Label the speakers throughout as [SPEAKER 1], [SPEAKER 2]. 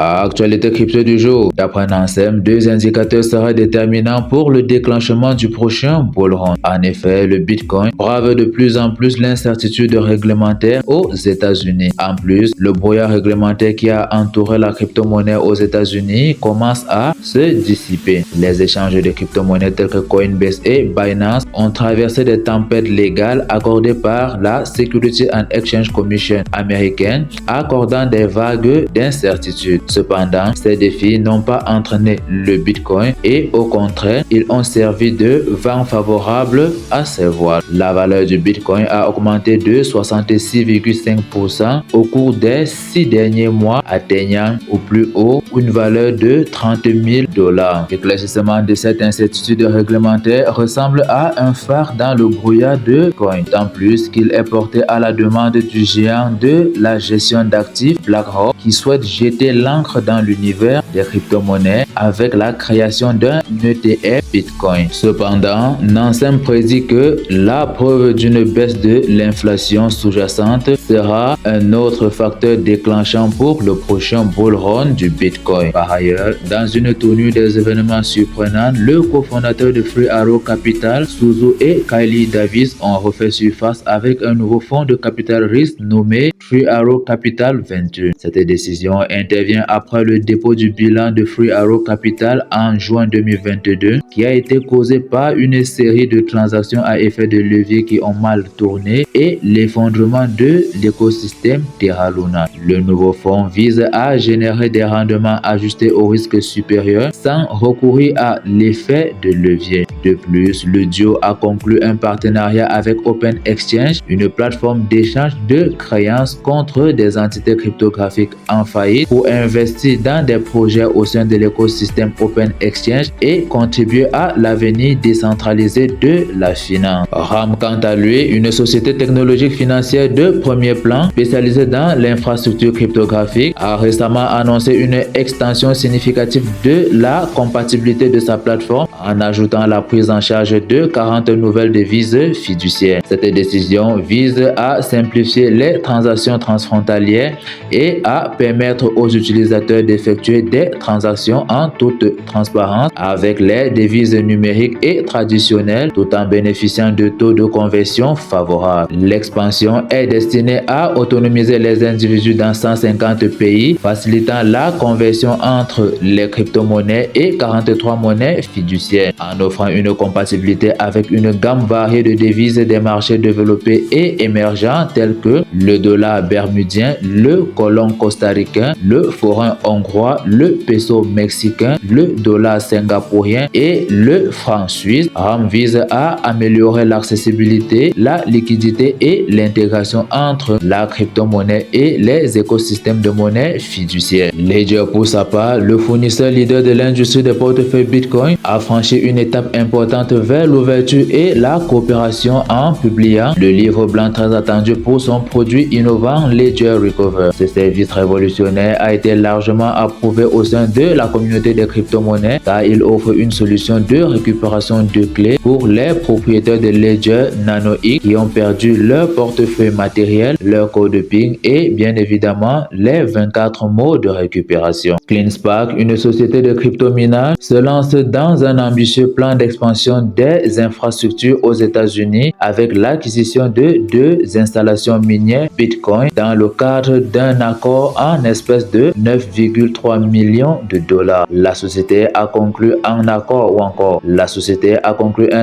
[SPEAKER 1] Actualité crypto du jour. D'après Nansem, deux indicateurs seraient déterminants pour le déclenchement du prochain bull run. En effet, le Bitcoin brave de plus en plus l'incertitude réglementaire aux États-Unis. En plus, le brouillard réglementaire qui a entouré la crypto-monnaie aux États-Unis commence à se dissiper. Les échanges de crypto-monnaies tels que Coinbase et Binance ont traversé des tempêtes légales accordées par la Securities and Exchange Commission américaine, accordant des vagues d'incertitude. Cependant, ces défis n'ont pas entraîné le Bitcoin et au contraire, ils ont servi de vent favorable à ses voiles. La valeur du Bitcoin a augmenté de 66,5% au cours des 6 derniers mois, atteignant au plus haut une valeur de $30 000. L'éclaircissement de cette incertitude réglementaire ressemble à un phare dans le brouillard de Bitcoin, tant plus qu'il est porté à la demande du géant de la gestion d'actifs BlackRock qui souhaite jeter l'encre dans l'univers des crypto-monnaies avec la création d'un ETF Bitcoin. Cependant, Nansem prédit que la preuve d'une baisse de l'inflation sous-jacente sera un autre facteur déclenchant pour le prochain bull run du Bitcoin. Par ailleurs, dans une tournure des événements surprenants, le cofondateur de Three Arrows Capital, Suzu et Kylie Davis ont refait surface avec un nouveau fonds de capital risque nommé Three Arrows Capital Venture. Cette décision intervient après le dépôt du bilan de Three Arrows Capital en juin 2022 qui a été causé par une série de transactions à effet de levier qui ont mal tourné et l'effondrement de l'écosystème Terra Luna. Le nouveau fonds vise à générer des rendements ajustés au risque supérieur sans recourir à l'effet de levier. De plus, le duo a conclu un partenariat avec Open Exchange, une plateforme d'échange de créances contre des entités cryptographiques en faillite pour investir dans des projets au sein de l'écosystème Open Exchange et contribuer à l'avenir décentralisé de la finance. RAM, quant à lui, une société technologique financière de premier plan spécialisée dans l'infrastructure cryptographique, a récemment annoncé une extension significative de la compatibilité de sa plateforme en ajoutant la prise en charge de 40 nouvelles devises fiduciaires. Cette décision vise à simplifier les transactions transfrontalières et à permettre aux utilisateurs d'effectuer des transactions en toute transparence avec les devises numériques et traditionnelles tout en bénéficiant de taux de conversion favorables. L'expansion est destinée à autonomiser les individus dans 150 pays, facilitant la conversion entre les crypto-monnaies et 43 monnaies fiduciaires, en offrant une compatibilité avec une gamme variée de devises des marchés développés et émergents tels que le dollar bermudien, le colon costaricain, le forain hongrois, le peso mexicain, le dollar singapourien et le franc suisse. RAM vise à améliorer l'accessibilité, la liquidité et l'intégration entre la crypto-monnaie et les écosystèmes de monnaie fiduciaire. Ledger, pour sa part, le fournisseur leader de l'industrie des portefeuilles Bitcoin, a franchi une étape importante vers l'ouverture et la coopération en publiant le livre blanc très attendu pour son produit innovant Ledger Recover. Ce service révolutionnaire a été largement approuvé au sein de la communauté des crypto-monnaies car il offre une solution de récupération de clés pour les propriétaires de Ledger Nano X qui ont perdu leur portefeuille matériel, leur code PIN et bien évidemment les 24 mots de récupération. CleanSpark, une société de crypto-minage, se lance dans un ambitieux plan d'expansion des infrastructures aux États-Unis avec l'acquisition de 2 installations minières Bitcoin dans le cadre d'un accord en espèces de 9,3 millions de dollars. La société a conclu un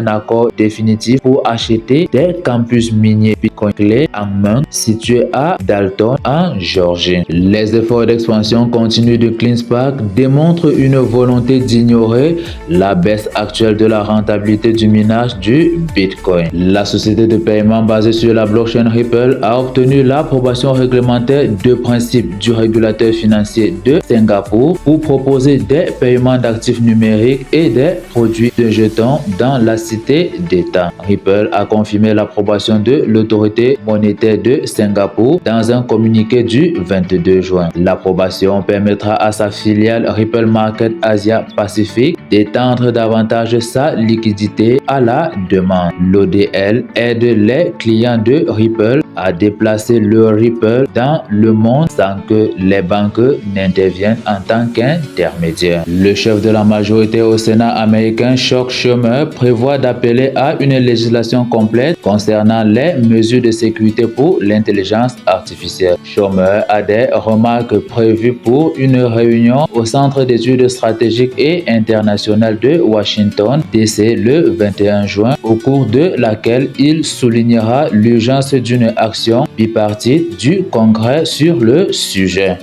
[SPEAKER 1] accord définitif pour acheter des campus miniers Bitcoin clés en main situés à Dalton en Georgie. Les efforts d'expansion continue de CleanSpark démontrent une volonté d'ignorer la baisse actuelle de la rentabilité du minage du Bitcoin. La société de paiement basée sur la blockchain Ripple a obtenu l'approbation réglementaire de principe du régulateur financier de Singapour pour proposer des paiements d'actifs numériques et des produits de jetons dans la cité d'État. Ripple a confirmé l'approbation de l'autorité monétaire de Singapour dans un communiqué du 22 juin. L'approbation permettra à sa filiale Ripple Market Asia Pacific d'étendre davantage sa liquidité à la demande. L'ODL aide les clients de Ripple à déplacer le Ripple dans le monde sans que les banques n'interviennent en tant qu'intermédiaires. Le chef de la majorité au Sénat américain, Chuck Schumer, prévoit d'appeler à une législation complète concernant les mesures de sécurité pour l'intelligence artificielle. Schumer a des remarques prévues pour une réunion au Centre d'études stratégiques et internationales de Washington, D.C. le 21 juin, au cours de laquelle il soulignera l'urgence d'une action bipartite du Congrès sur le sujet.